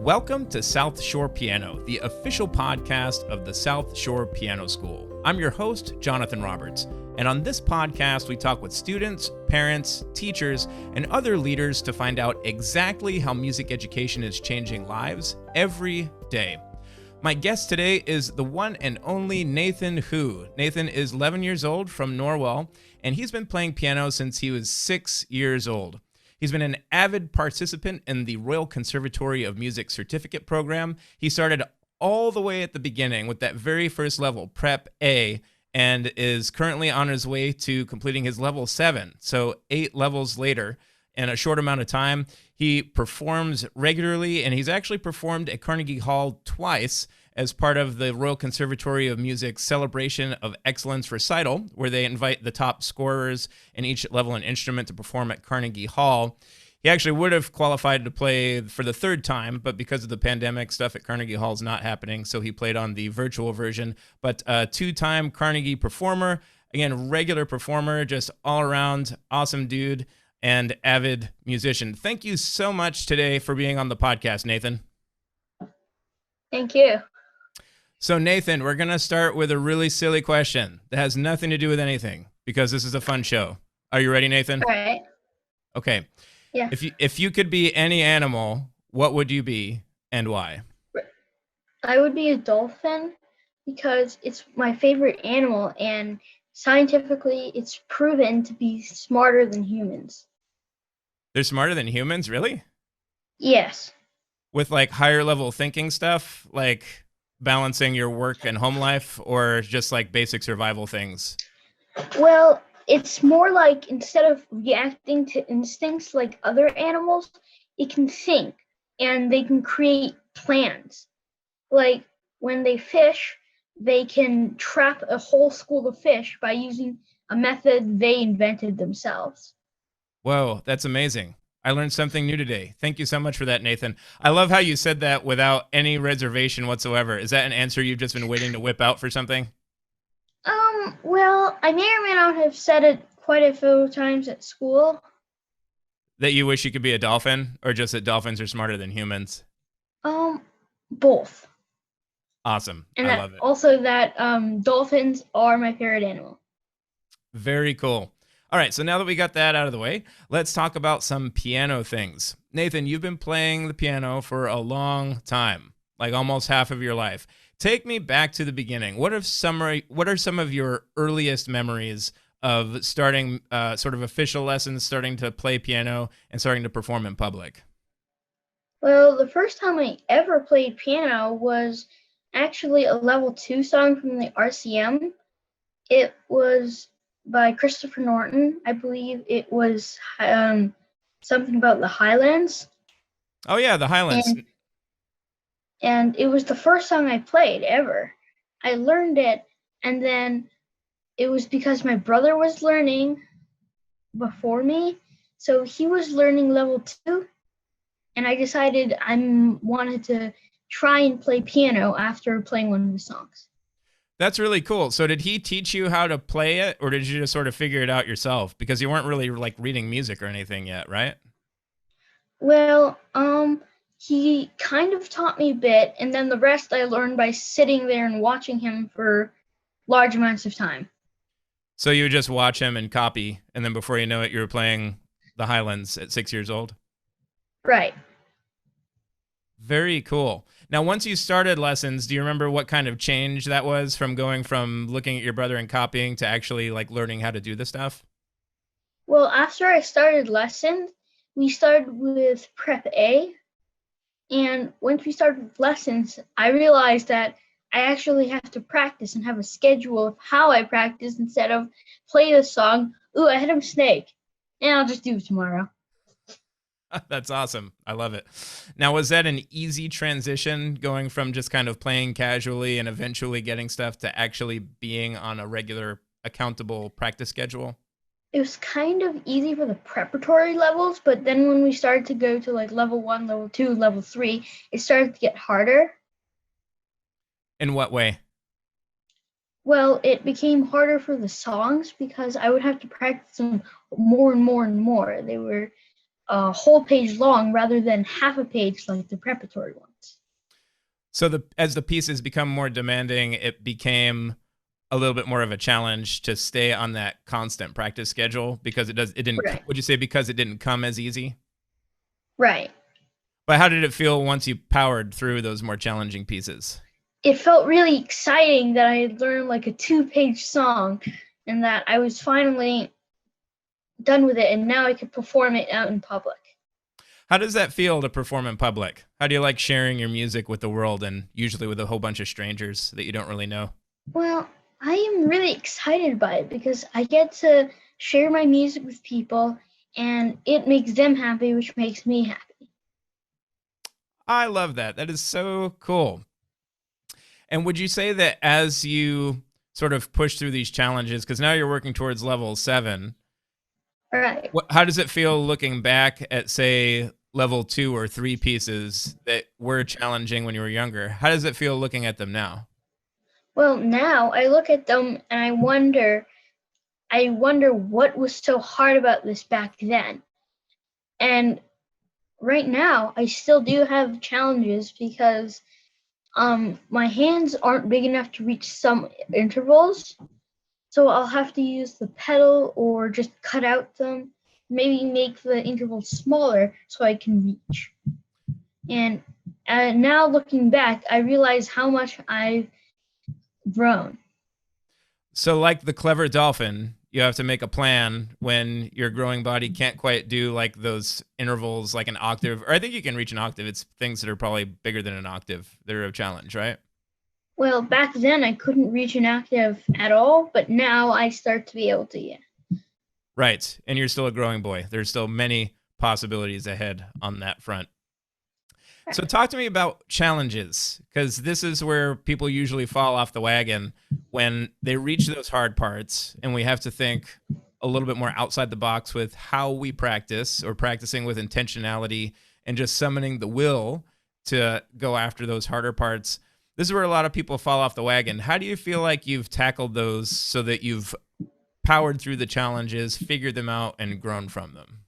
Welcome to South Shore Piano, the official podcast of the South Shore Piano School. I'm your host, Jonathan Roberts, and on this podcast, we talk with students, parents, teachers, and other leaders to find out exactly how music education is changing lives every day. My guest today is the one and only Nathan Hu. Nathan is 11 years old from Norwell, and he's been playing piano since he was 6 years old. He's been an avid participant in the Royal Conservatory of Music certificate program. He started all the way at the beginning with that very first level, Prep A, and is currently on his way to completing his level 7. So 8 levels later, in a short amount of time, he performs regularly, and he's actually performed at Carnegie Hall twice as part of the Royal Conservatory of Music's Celebration of Excellence recital, where they invite the top scorers in each level and instrument to perform at Carnegie Hall. He actually would have qualified to play for the third time, but because of the pandemic, stuff at Carnegie Hall is not happening, so he played on the virtual version. But a two-time Carnegie performer, again, regular performer, just all around awesome dude and avid musician. Thank you so much today for being on the podcast, Nathan. Thank you. So Nathan, we're going to start with a really silly question that has nothing to do with anything because this is a fun show. Are you ready, Nathan? All right. Okay. Yeah. If you could be any animal, what would you be and why? I would be a dolphin because it's my favorite animal, and scientifically it's proven to be smarter than humans. They're smarter than humans, really? Yes. With like higher level thinking stuff, like balancing your work and home life, or just like basic survival things? Well, it's more like instead of reacting to instincts like other animals, it can think and they can create plans. Like when they fish, they can trap a whole school of fish by using a method they invented themselves. Whoa, that's amazing. I learned something new today. Thank you so much for that, Nathan. I love how you said that without any reservation whatsoever. Is that an answer you've just been waiting to whip out for something? Well, I may or may not have said it quite a few times at school. That you wish you could be a dolphin, or just that dolphins are smarter than humans? Both. Awesome. And I love it. Also that dolphins are my favorite animal. Very cool. All right, so now that we got that out of the way, let's talk about some piano things. Nathan, you've been playing the piano for a long time, like almost half of your life. Take me back to the beginning. What are some of your earliest memories of starting sort of official lessons, starting to play piano, and starting to perform in public? Well, the first time I ever played piano was actually a level 2 song from the RCM. It was by Christopher Norton. I believe it was something about the Highlands. Oh yeah, the Highlands. And it was the first song I played ever. I learned it, and then it was because my brother was learning before me. So he was learning level 2, and I decided I wanted to try and play piano after playing one of the songs. That's really cool. So did he teach you how to play it, or did you just sort of figure it out yourself? Because you weren't really like reading music or anything yet, right? Well, he kind of taught me a bit, and then the rest I learned by sitting there and watching him for large amounts of time. So you would just watch him and copy, and then before you know it, you were playing the Highlands at 6 years old? Right. Very cool. Now, once you started lessons, do you remember what kind of change that was from going from looking at your brother and copying to actually like learning how to do the stuff? Well, after I started lessons, we started with Prep A. And once we started with lessons, I realized that I actually have to practice and have a schedule of how I practice instead of play the song, ooh, I hit a snake, and I'll just do it tomorrow. That's awesome. I love it. Now, was that an easy transition going from just kind of playing casually and eventually getting stuff to actually being on a regular accountable practice schedule? It was kind of easy for the preparatory levels, but then when we started to go to like level 1, level 2, level 3, it started to get harder. In what way? Well, it became harder for the songs because I would have to practice them more and more and more. They were a whole page long rather than half a page like the preparatory one. So as the pieces become more demanding, it became a little bit more of a challenge to stay on that constant practice schedule because it didn't, Right. would you say because it didn't come as easy? Right. But how did it feel once you powered through those more challenging pieces? It felt really exciting that I had learned like a 2-page song and that I was finally done with it and now I could perform it out in public. How does that feel to perform in public? How do you like sharing your music with the world and usually with a whole bunch of strangers that you don't really know? Well, I am really excited by it because I get to share my music with people and it makes them happy, which makes me happy. I love that. That is so cool. And would you say that as you sort of push through these challenges, because now you're working towards level 7, Right. how does it feel looking back at, say, level 2 or 3 pieces that were challenging when you were younger? How does it feel looking at them now? Well, now I look at them and I wonder what was so hard about this back then. And right now, I still do have challenges because my hands aren't big enough to reach some intervals. So I'll have to use the pedal or just cut out them, maybe make the intervals smaller so I can reach. And now looking back, I realize how much I've grown. So, like the clever dolphin, you have to make a plan when your growing body can't quite do like those intervals, like an octave, or I think you can reach an octave. It's things that are probably bigger than an octave that are a challenge, right? Well, back then I couldn't reach an octave at all, but now I start to be able to, yeah. Right. And you're still a growing boy. There's still many possibilities ahead on that front. So talk to me about challenges, because this is where people usually fall off the wagon when they reach those hard parts, and we have to think a little bit more outside the box with how we practice, or practicing with intentionality and just summoning the will to go after those harder parts. This is where a lot of people fall off the wagon. How do you feel like you've tackled those so that you've powered through the challenges, figured them out, and grown from them?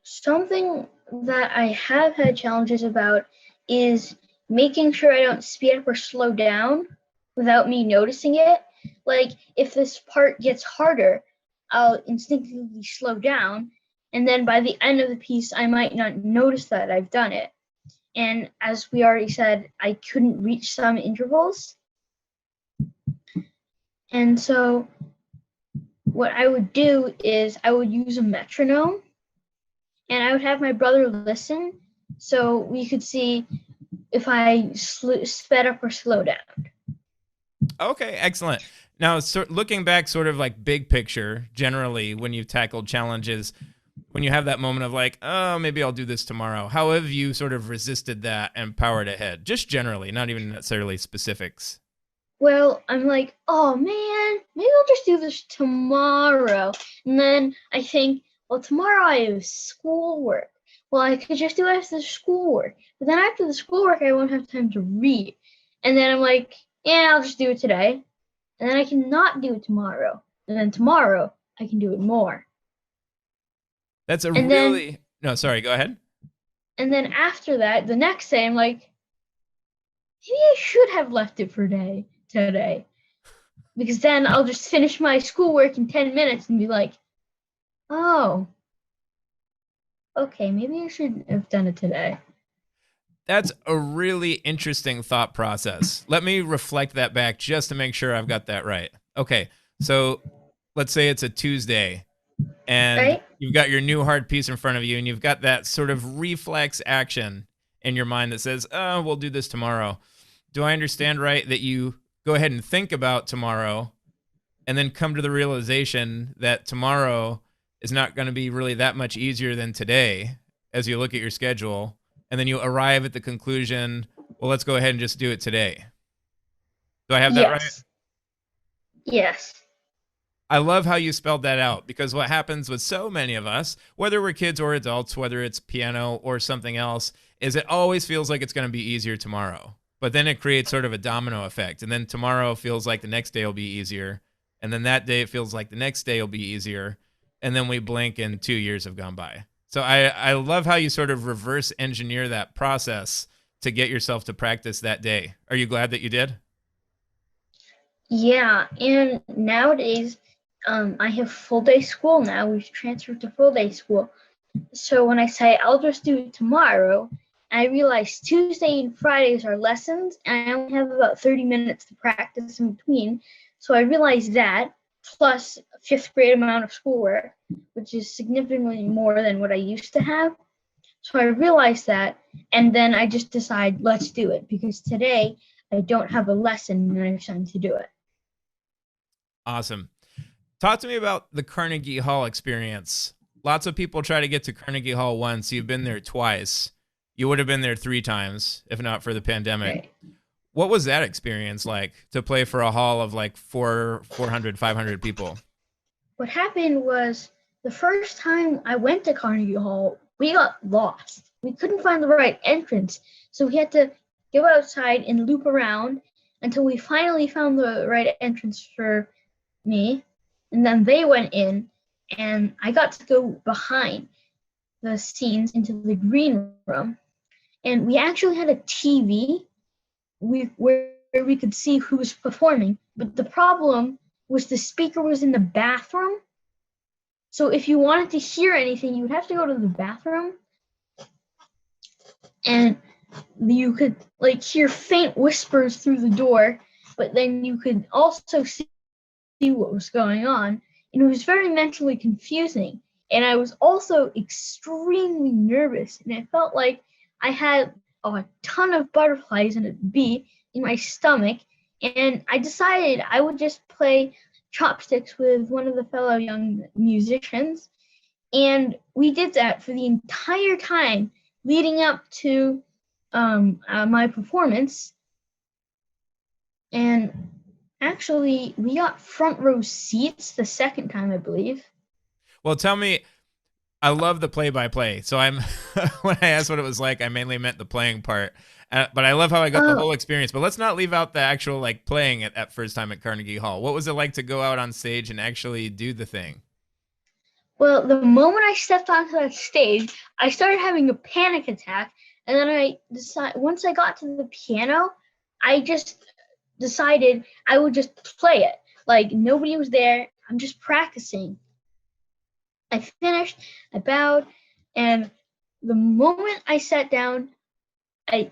Something that I have had challenges about is making sure I don't speed up or slow down without me noticing it. Like if this part gets harder, I'll instinctively slow down, and then by the end of the piece, I might not notice that I've done it. And as we already said, I couldn't reach some intervals. And so what I would do is I would use a metronome and I would have my brother listen so we could see if I sped up or slowed down. Okay, excellent. Now, looking back, sort of like big picture, generally, when you've tackled challenges, when you have that moment of like, oh, maybe I'll do this tomorrow, how have you sort of resisted that and powered ahead? Just generally, not even necessarily specifics. Well, I'm like, oh man, maybe I'll just do this tomorrow. And then I think, well, tomorrow I have schoolwork. Well, I could just do it after the schoolwork. But then after the schoolwork, I won't have time to read. And then I'm like, yeah, I'll just do it today. And then I cannot do it tomorrow. And then tomorrow, I can do it more. That's a And really... then, No, sorry, go ahead. and then after that, the next day, I'm like, maybe I should have left it for today. Because then I'll just finish my schoolwork in 10 minutes and be like, oh, okay, maybe I should have done it today. That's a really interesting thought process. Let me reflect that back just to make sure I've got that right. Okay, so let's say it's a Tuesday and Right? you've got your new hard piece in front of you and you've got that sort of reflex action in your mind that says, oh, we'll do this tomorrow. Do I understand right that you go ahead and think about tomorrow and then come to the realization that tomorrow is not going to be really that much easier than today as you look at your schedule, and then you arrive at the conclusion, well, let's go ahead and just do it today. Do I have that right? Yes. I love how you spelled that out, because what happens with so many of us, whether we're kids or adults, whether it's piano or something else, is it always feels like it's going to be easier tomorrow. But then it creates sort of a domino effect. And then tomorrow feels like the next day will be easier. And then that day it feels like the next day will be easier. And then we blink and 2 years have gone by. So I love how you sort of reverse engineer that process to get yourself to practice that day. Are you glad that you did? Yeah, and nowadays, I have full day school now. We've transferred to full day school. So when I say I'll just do it tomorrow, I realize Tuesday and Fridays are lessons, and I only have about 30 minutes to practice in between. So I realize that, plus a fifth grade amount of schoolwork, which is significantly more than what I used to have. So I realized that, and then I just decide, let's do it, because today I don't have a lesson and I have time to do it. Awesome. Talk to me about the Carnegie Hall experience. Lots of people try to get to Carnegie Hall once. You've been there twice. You would have been there 3 times if not for the pandemic. Right. What was that experience like to play for a hall of like 400, 500 people? What happened was the first time I went to Carnegie Hall, we got lost. We couldn't find the right entrance, so we had to go outside and loop around until we finally found the right entrance for me. And then they went in, and I got to go behind the scenes into the green room. And we actually had a TV where we could see who was performing. But the problem was the speaker was in the bathroom. So if you wanted to hear anything, you would have to go to the bathroom. And you could like hear faint whispers through the door, but then you could also see what was going on. And it was very mentally confusing. And I was also extremely nervous. And I felt like I had a ton of butterflies and a bee in my stomach. And I decided I would just play chopsticks with one of the fellow young musicians. And we did that for the entire time leading up to my performance. And actually, we got front row seats the second time, I believe. Well, tell me, I love the play-by-play. So I'm when I asked what it was like, I mainly meant the playing part. But I love how I got the whole experience. But let's not leave out the actual like playing it at first time at Carnegie Hall. What was it like to go out on stage and actually do the thing? Well, the moment I stepped onto that stage, I started having a panic attack. And then I decided, once I got to the piano, I just decided I would just play it. Like nobody was there. I'm just practicing. I finished, I bowed, and the moment I sat down, I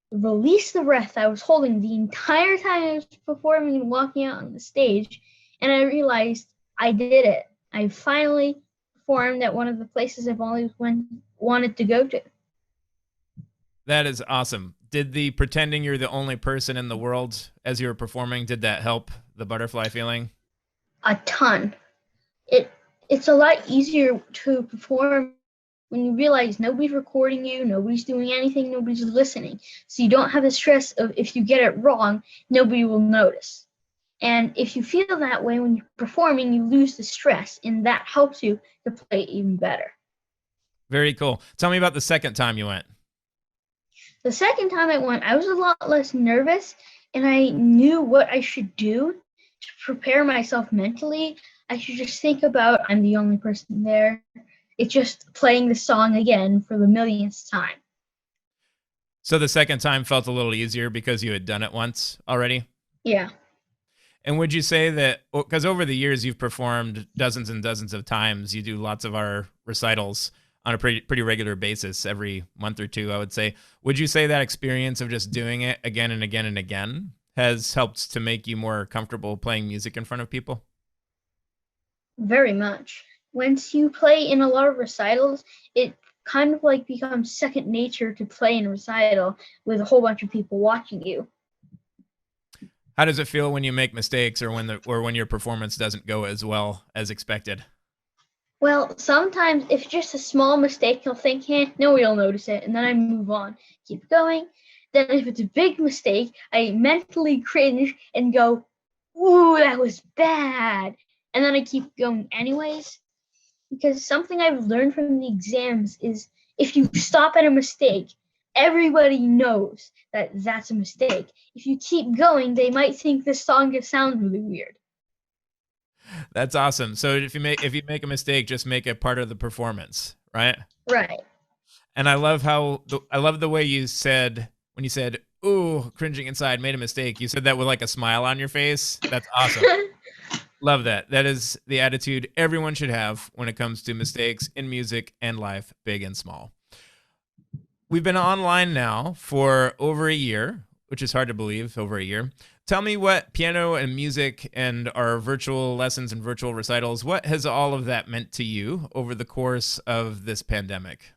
released the breath I was holding the entire time I was performing and walking out on the stage, and I realized I did it. I finally performed at one of the places I've always wanted to go to. That is awesome. Did the pretending you're the only person in the world as you were performing, did that help the butterfly feeling? A ton. It's a lot easier to perform when you realize nobody's recording you, nobody's doing anything, nobody's listening. So you don't have the stress of if you get it wrong, nobody will notice. And if you feel that way when you're performing, you lose the stress, and that helps you to play even better. Very cool. Tell me about the second time you went. The second time I went, I was a lot less nervous, and I knew what I should do to prepare myself mentally. I should just think about I'm the only person there. It's just playing the song again for the millionth time. So the second time felt a little easier because you had done it once already? Yeah. And would you say that, because over the years you've performed dozens and dozens of times, you do lots of our recitals on a pretty regular basis every month or two, I would say. Would you say that experience of just doing it again and again and again has helped to make you more comfortable playing music in front of people? Very much. Once you play in a lot of recitals, it kind of like becomes second nature to play in a recital with a whole bunch of people watching you. How does it feel when you make mistakes or when your performance doesn't go as well as expected? Well, sometimes if it's just a small mistake, you'll think, nobody will notice it, and then I move on, keep going. Then if it's a big mistake, I mentally cringe and go, ooh, that was bad. And then I keep going anyways. Because something I've learned from the exams is if you stop at a mistake, everybody knows that that's a mistake. If you keep going, they might think this song just sounds really weird. That's awesome. So if you make a mistake, just make it part of the performance, right? Right. And I love the way you said when you said, "Ooh, cringing inside, made a mistake." You said that with like a smile on your face. That's awesome. Love that. That is the attitude everyone should have when it comes to mistakes in music and life, big and small. We've been online now for over a year, which is hard to believe, over a year. Tell me what piano and music and our virtual lessons and virtual recitals, what has all of that meant to you over the course of this pandemic?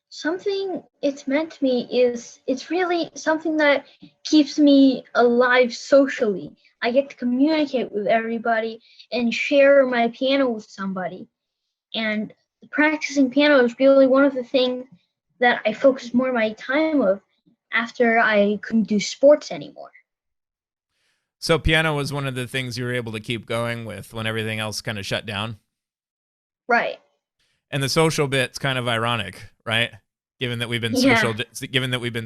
Something it's meant to me is it's really something that keeps me alive socially. I get to communicate with everybody and share my piano with somebody. And practicing piano is really one of the things that I focus more of my time of after I couldn't do sports anymore. So piano was one of the things you were able to keep going with when everything else kind of shut down. Right. And the social bit's kind of ironic, right? Given that we've been Yeah.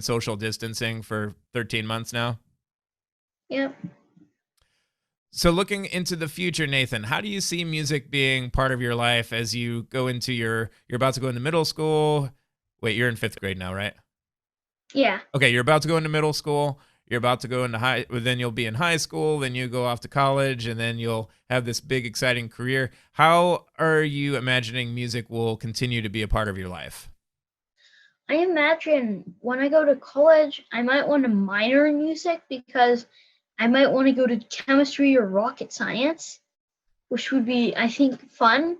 social distancing for 13 months now. Yep. So looking into the future, Nathan, how do you see music being part of your life as you go into you're about to go into middle school? Wait, you're in 5th grade now, right? Yeah. Okay, you're about to go into middle school. You're about to go into then you'll be in high school, then you go off to college, and then you'll have this big, exciting career. How are you imagining music will continue to be a part of your life? I imagine when I go to college, I might want to minor in music because I might want to go to chemistry or rocket science, which would be, I think, fun.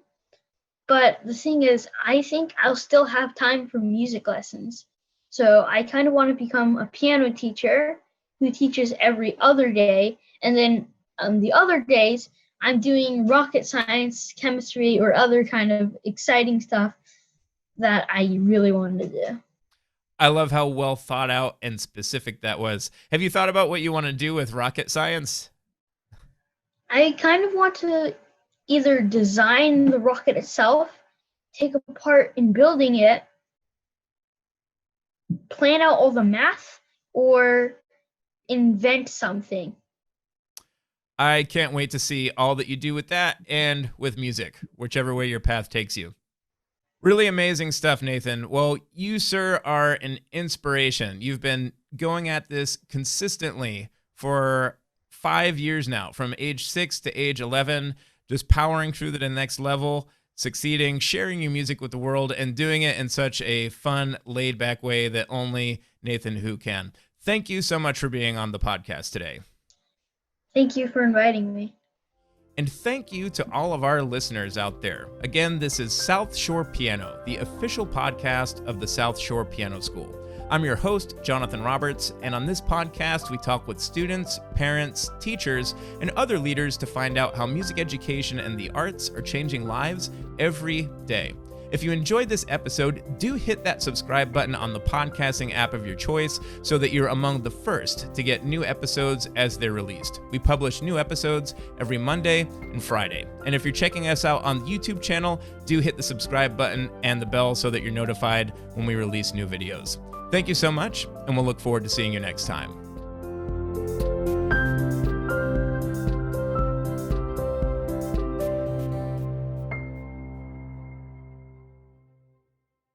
But the thing is, I think I'll still have time for music lessons. So I kind of want to become a piano teacher who teaches every other day. And then on the other days, I'm doing rocket science, chemistry, or other kind of exciting stuff that I really wanted to do. I love how well thought out and specific that was. Have you thought about what you want to do with rocket science? I kind of want to either design the rocket itself, take a part in building it, plan out all the math, or invent something. I can't wait to see all that you do with that and with music, whichever way your path takes you. Really amazing stuff, Nathan. Well, you, sir, are an inspiration. You've been going at this consistently for 5 years now, from age 6 to age 11, just powering through to the next level, succeeding, sharing your music with the world, and doing it in such a fun, laid-back way that only Nathan Hu can. Thank you so much for being on the podcast today. Thank you for inviting me. And thank you to all of our listeners out there. Again, this is South Shore Piano, the official podcast of the South Shore Piano School. I'm your host, Jonathan Roberts, and on this podcast, we talk with students, parents, teachers, and other leaders to find out how music education and the arts are changing lives every day. If you enjoyed this episode, do hit that subscribe button on the podcasting app of your choice so that you're among the first to get new episodes as they're released. We publish new episodes every Monday and Friday. And if you're checking us out on the YouTube channel, do hit the subscribe button and the bell so that you're notified when we release new videos. Thank you so much, and we'll look forward to seeing you next time.